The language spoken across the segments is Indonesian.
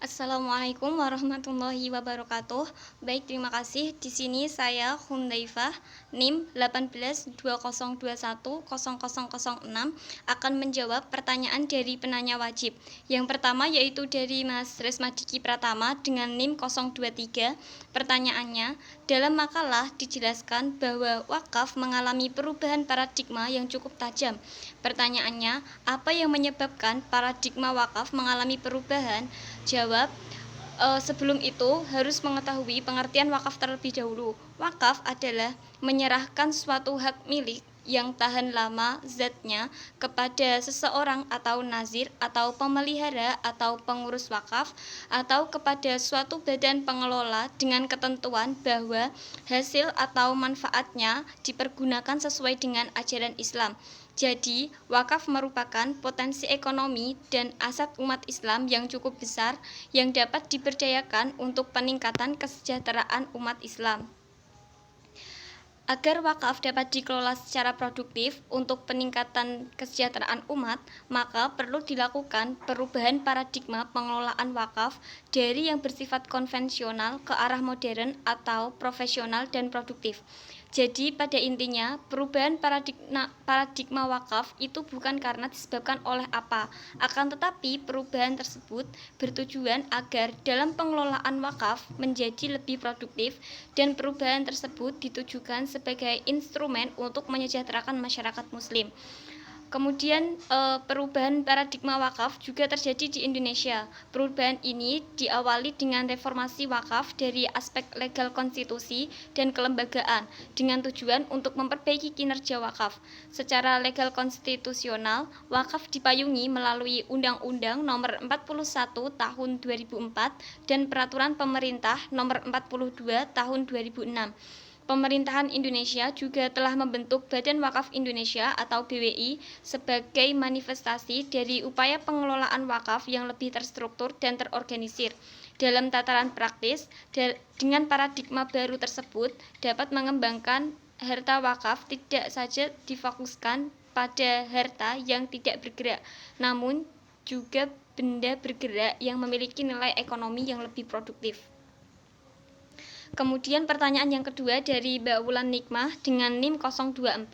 Assalamualaikum warahmatullahi wabarakatuh. Baik, terima kasih. Di sini saya Hundaifah, NIM 1820210006 akan menjawab pertanyaan dari penanya wajib. Yang pertama yaitu dari Mas Resmadiki Pratama dengan NIM 023. Pertanyaannya, dalam makalah dijelaskan bahwa wakaf mengalami perubahan paradigma yang cukup tajam. Pertanyaannya, apa yang menyebabkan paradigma wakaf mengalami perubahan? Jawab, sebelum itu harus mengetahui pengertian wakaf terlebih dahulu. Wakaf adalah menyerahkan suatu hak milik yang tahan lama zatnya kepada seseorang atau nazir atau pemelihara atau pengurus wakaf atau kepada suatu badan pengelola dengan ketentuan bahwa hasil atau manfaatnya dipergunakan sesuai dengan ajaran Islam. Jadi, wakaf merupakan potensi ekonomi dan aset umat Islam yang cukup besar yang dapat diberdayakan untuk peningkatan kesejahteraan umat Islam. Agar wakaf dapat dikelola secara produktif untuk peningkatan kesejahteraan umat, maka perlu dilakukan perubahan paradigma pengelolaan wakaf dari yang bersifat konvensional ke arah modern atau profesional dan produktif. Jadi pada intinya, perubahan paradigma wakaf itu bukan karena disebabkan oleh apa, akan tetapi perubahan tersebut bertujuan agar dalam pengelolaan wakaf menjadi lebih produktif dan perubahan tersebut ditujukan sebagai instrumen untuk menyejahterakan masyarakat muslim. Kemudian perubahan paradigma wakaf juga terjadi di Indonesia. Perubahan ini diawali dengan reformasi wakaf dari aspek legal konstitusi dan kelembagaan dengan tujuan untuk memperbaiki kinerja wakaf. Secara legal konstitusional, wakaf dipayungi melalui Undang-Undang Nomor 41 Tahun 2004 dan Peraturan Pemerintah Nomor 42 Tahun 2006. Pemerintahan Indonesia juga telah membentuk Badan Wakaf Indonesia atau BWI sebagai manifestasi dari upaya pengelolaan wakaf yang lebih terstruktur dan terorganisir. Dalam tataran praktis, dengan paradigma baru tersebut dapat mengembangkan harta wakaf tidak saja difokuskan pada harta yang tidak bergerak, namun juga benda bergerak yang memiliki nilai ekonomi yang lebih produktif. Kemudian pertanyaan yang kedua dari Mbak Wulan Nikmah dengan NIM 024.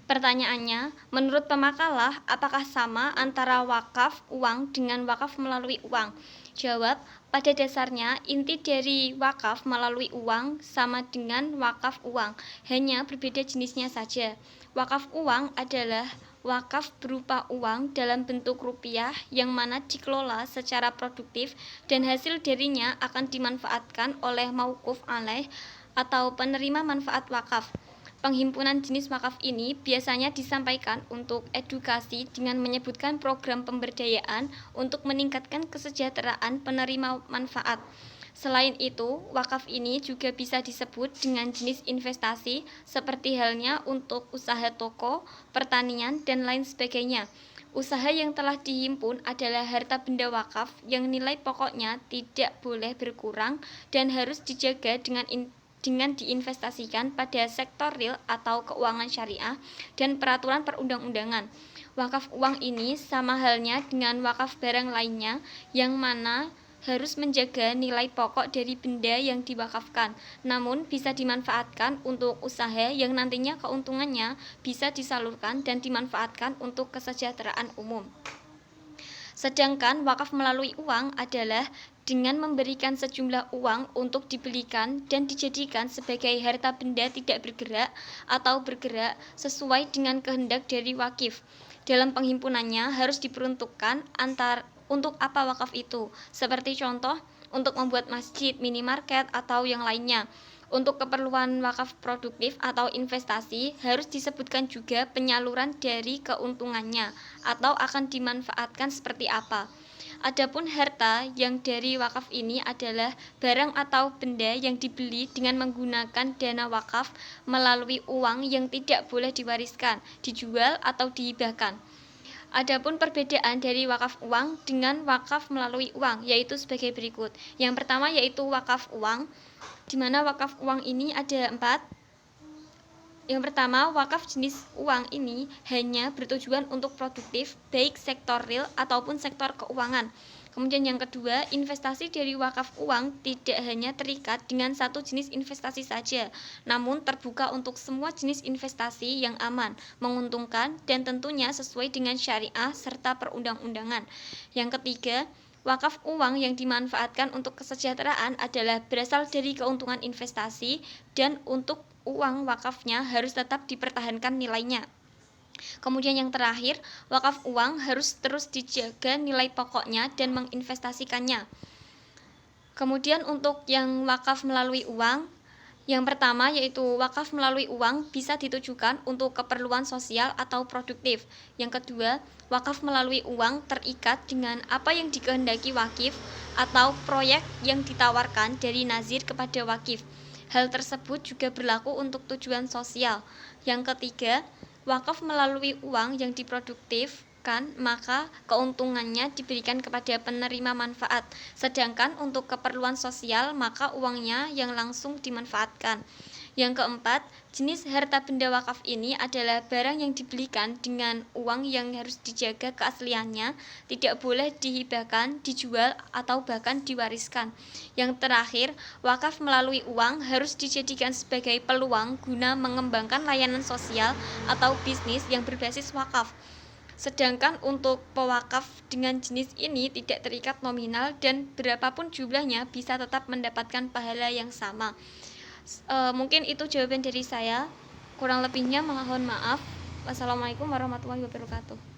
Pertanyaannya, menurut pemakalah, apakah sama antara wakaf uang dengan wakaf melalui uang? Jawab, pada dasarnya inti dari wakaf melalui uang sama dengan wakaf uang, hanya berbeda jenisnya saja. Wakaf uang adalah wakaf berupa uang dalam bentuk rupiah yang mana dikelola secara produktif dan hasil darinya akan dimanfaatkan oleh mauquf alaih atau penerima manfaat wakaf. Penghimpunan jenis wakaf ini biasanya disampaikan untuk edukasi dengan menyebutkan program pemberdayaan untuk meningkatkan kesejahteraan penerima manfaat. Selain itu, wakaf ini juga bisa disebut dengan jenis investasi seperti halnya untuk usaha toko, pertanian, dan lain sebagainya. Usaha yang telah dihimpun adalah harta benda wakaf yang nilai pokoknya tidak boleh berkurang dan harus dijaga dengan diinvestasikan pada sektor real atau keuangan syariah dan peraturan perundang-undangan. Wakaf uang ini sama halnya dengan wakaf barang lainnya yang mana harus menjaga nilai pokok dari benda yang diwakafkan, namun bisa dimanfaatkan untuk usaha yang nantinya keuntungannya bisa disalurkan dan dimanfaatkan untuk kesejahteraan umum. Sedangkan wakaf melalui uang adalah dengan memberikan sejumlah uang untuk dibelikan dan dijadikan sebagai harta benda tidak bergerak atau bergerak sesuai dengan kehendak dari wakif. Dalam penghimpunannya harus diperuntukkan untuk apa wakaf itu, seperti contoh untuk membuat masjid, minimarket, atau yang lainnya. Untuk keperluan wakaf produktif atau investasi harus disebutkan juga penyaluran dari keuntungannya atau akan dimanfaatkan seperti apa. Adapun harta yang dari wakaf ini adalah barang atau benda yang dibeli dengan menggunakan dana wakaf melalui uang yang tidak boleh diwariskan, dijual atau dihibahkan. Adapun perbedaan dari wakaf uang dengan wakaf melalui uang yaitu sebagai berikut. Yang pertama yaitu wakaf uang, di mana wakaf uang ini ada 4. Yang pertama, wakaf jenis uang ini hanya bertujuan untuk produktif, baik sektor real ataupun sektor keuangan. Kemudian yang kedua, investasi dari wakaf uang tidak hanya terikat dengan satu jenis investasi saja, namun terbuka untuk semua jenis investasi yang aman, menguntungkan, dan tentunya sesuai dengan syariah serta perundang-undangan. Yang ketiga, wakaf uang yang dimanfaatkan untuk kesejahteraan adalah berasal dari keuntungan investasi dan untuk uang wakafnya harus tetap dipertahankan nilainya. Kemudian yang terakhir, wakaf uang harus terus dijaga nilai pokoknya dan menginvestasikannya. Kemudian untuk yang wakaf melalui uang, yang pertama yaitu wakaf melalui uang bisa ditujukan untuk keperluan sosial atau produktif. Yang kedua, wakaf melalui uang terikat dengan apa yang dikehendaki wakif atau proyek yang ditawarkan dari nazir kepada wakif. Hal tersebut juga berlaku untuk tujuan sosial. Yang ketiga, wakaf melalui uang yang diproduktifkan, maka keuntungannya diberikan kepada penerima manfaat. Sedangkan untuk keperluan sosial, maka uangnya yang langsung dimanfaatkan. Yang keempat, jenis harta benda wakaf ini adalah barang yang dibelikan dengan uang yang harus dijaga keasliannya, tidak boleh dihibahkan, dijual, atau bahkan diwariskan. Yang terakhir, wakaf melalui uang harus dijadikan sebagai peluang guna mengembangkan layanan sosial atau bisnis yang berbasis wakaf. Sedangkan untuk pewakaf dengan jenis ini tidak terikat nominal dan berapapun jumlahnya bisa tetap mendapatkan pahala yang sama. Mungkin itu jawaban dari saya. Kurang lebihnya mohon maaf. Wassalamualaikum warahmatullahi wabarakatuh.